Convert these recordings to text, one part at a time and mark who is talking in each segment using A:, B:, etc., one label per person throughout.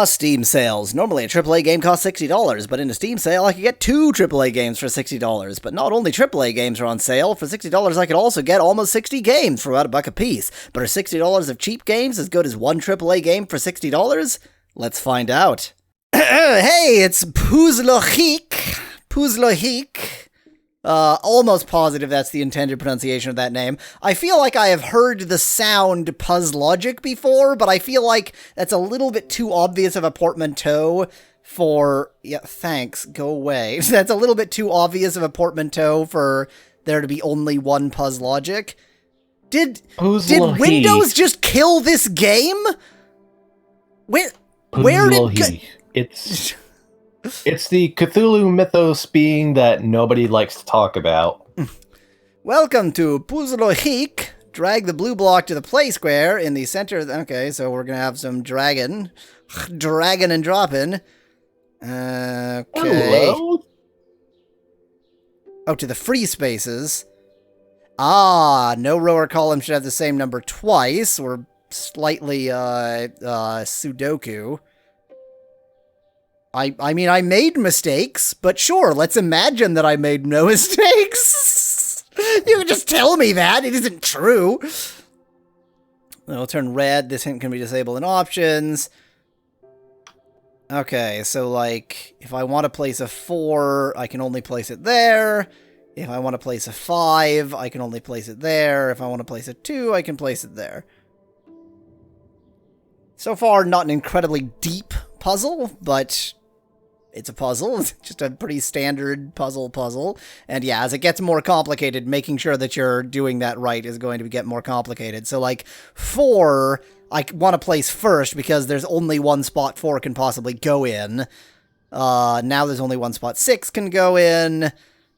A: Steam sales. Normally a AAA game costs $60, but in a Steam sale I could get 2 AAA games for $60. But not only AAA games are on sale, for $60 I could also get almost 60 games for about $1 a piece. But are $60 of cheap games as good as 1 AAA game for $60? Let's find out. Hey, it's Puzlogic. Almost positive that's the intended pronunciation of that name. I feel like I have heard the sound Puzlogic before, but I feel like that's a little bit too obvious of a portmanteau for... Yeah, thanks, go away. That's a little bit too obvious of a portmanteau for there to be only one Puzlogic. Did Windows just kill this game? Where did...
B: It's the Cthulhu mythos being that nobody likes to talk about.
A: Welcome to Puzlogic. Drag the blue block to the play square in the center. Okay, so we're going to have some dragging and dropping. Okay.
B: Hello?
A: Oh, to the free spaces. No row or column should have the same number twice. We're slightly, sudoku. I mean, I made mistakes, but sure, let's imagine that I made no mistakes. You can just tell me that. It isn't true. It'll turn red. This hint can be disabled in options. Okay, so, like, if I want to place a 4, I can only place it there. If I want to place a 5, I can only place it there. If I want to place a 2, I can place it there. So far, not an incredibly deep puzzle, but... it's a puzzle. It's just a pretty standard puzzle. And yeah, as it gets more complicated, making sure that you're doing that right is going to get more complicated. So like 4, I want to place first because there's only one spot 4 can possibly go in. Now there's only one spot 6 can go in.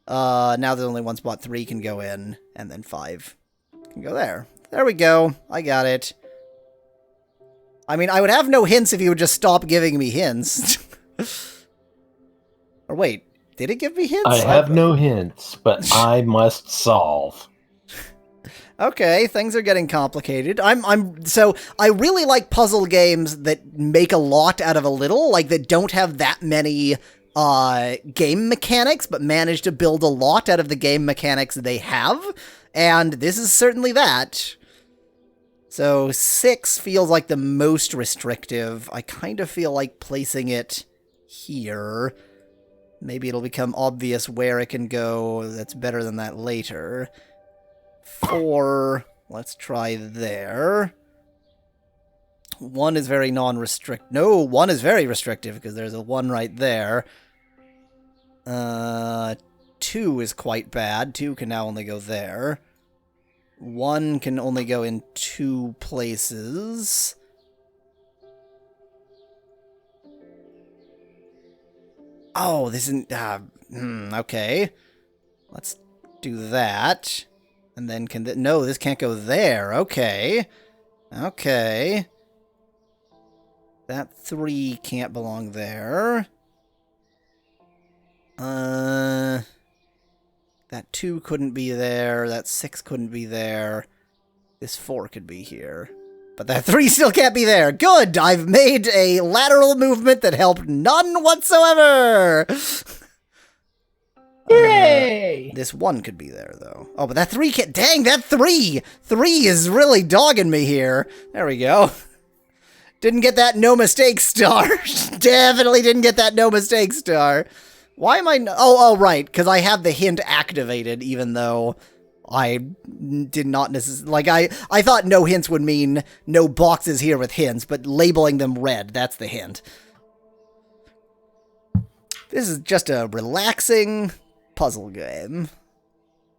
A: Now there's only one spot 3 can go in. And then 5 can go there. There we go. I got it. I mean, I would have no hints if you would just stop giving me hints. Or wait, did it give me hints?
B: I have no hints, but I must solve.
A: Okay, things are getting complicated. So I really like puzzle games that make a lot out of a little, like that don't have that many game mechanics, but manage to build a lot out of the game mechanics they have. And this is certainly that. So 6 feels like the most restrictive. I kind of feel like placing it here. Maybe it'll become obvious where it can go. That's better than that later. 4, let's try there. 1 is very non-restrict. No, 1 is very restrictive because there's a 1 right there. 2 is quite bad. 2 can now only go there. 1 can only go in 2 places. Oh, this isn't... okay. Let's do that. And then can... no, this can't go there. Okay. Okay. That 3 can't belong there. That 2 couldn't be there. That 6 couldn't be there. This 4 could be here. But that 3 still can't be there. Good! I've made a lateral movement that helped none whatsoever!
B: Yay!
A: This 1 could be there, though. Oh, but that 3 can't... dang, that 3! 3 is really dogging me here. There we go. Didn't get that no mistake star. Definitely didn't get that no mistake star. Why am I... oh, right, because I have the hint activated, even though... I did not necessarily... like, I thought no hints would mean no boxes here with hints, but labeling them red, that's the hint. This is just a relaxing puzzle game.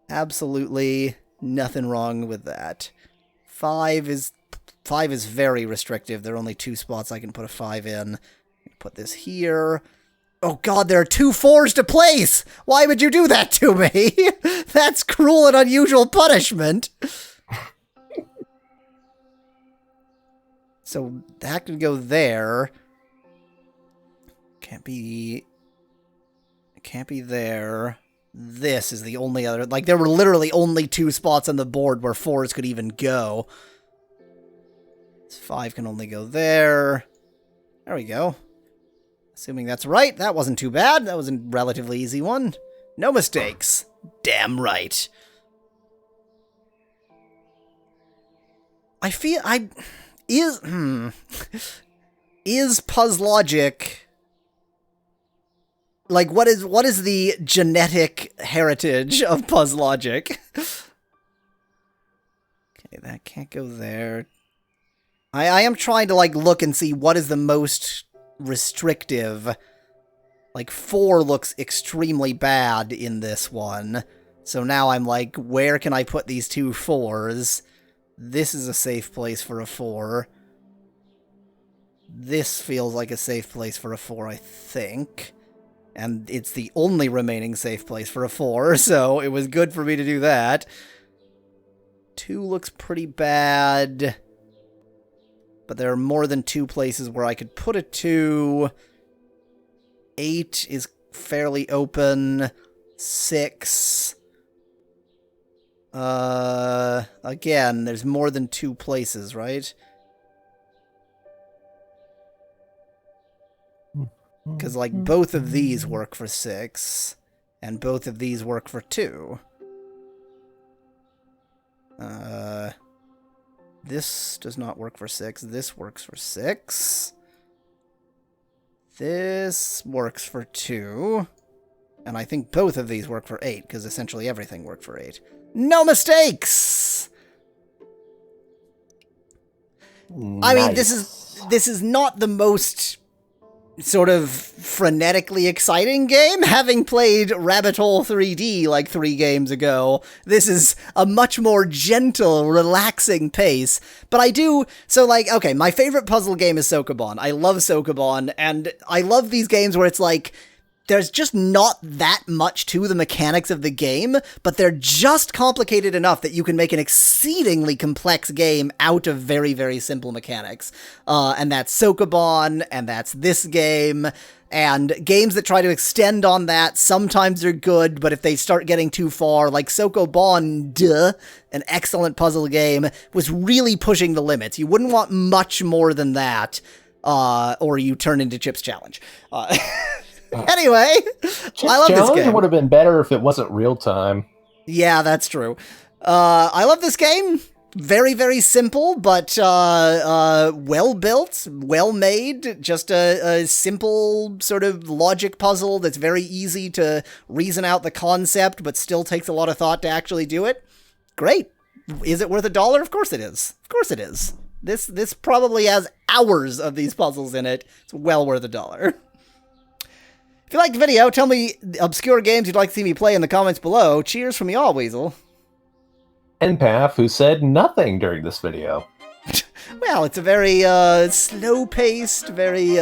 A: Absolutely nothing wrong with that. 5 is very restrictive. There are only 2 spots I can put a 5 in. Put this here... oh god, there are 2 4s to place! Why would you do that to me? That's cruel and unusual punishment! So, that can go there. Can't be there. This is the only other... like, there were literally only 2 spots on the board where 4s could even go. This 5 can only go there. There we go. Assuming that's right, that wasn't too bad. That was a relatively easy one. No mistakes. Damn right. I feel is Puzlogic, like, what is the genetic heritage of Puzlogic? Okay, that can't go there. I am trying to, like, look and see what is the most restrictive. Like, 4 looks extremely bad in this one. So now I'm like, where can I put these 2 4s? This is a safe place for a 4. This feels like a safe place for a 4, I think. And it's the only remaining safe place for a 4, so it was good for me to do that. 2 looks pretty bad. But there are more than 2 places where I could put a 2. 8 is fairly open. 6. Again, there's more than 2 places, right? Because, like, both of these work for 6, and both of these work for 2. This does not work for 6. This works for 6. This works for 2. And I think both of these work for 8, because essentially everything worked for 8. No mistakes! Nice. I mean, this is not the most sort of frenetically exciting game. Having played Rabbit Hole 3D like 3 games ago, this is a much more gentle, relaxing pace. But I do, so like, okay, my favorite puzzle game is Sokobond. I love Sokobond, and I love these games where it's like, there's just not that much to the mechanics of the game, but they're just complicated enough that you can make an exceedingly complex game out of very, very simple mechanics. And that's Sokobond, and that's this game, and games that try to extend on that, sometimes they're good, but if they start getting too far, like Sokobond, an excellent puzzle game, was really pushing the limits. You wouldn't want much more than that, or you turn into Chip's Challenge. Anyway, I love this game.
B: It would have been better if it wasn't real time.
A: Yeah, that's true. I love this game. Very, very simple, but well built, well made. Just a simple sort of logic puzzle that's very easy to reason out the concept, but still takes a lot of thought to actually do it. Great. Is it worth $1? Of course it is. Of course it is. This probably has hours of these puzzles in it. It's well worth $1. If you liked the video, tell me obscure games you'd like to see me play in the comments below. Cheers from Yahweasel.
B: And Path, who said nothing during this video.
A: Well, it's a very slow-paced, very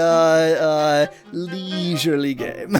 A: leisurely game.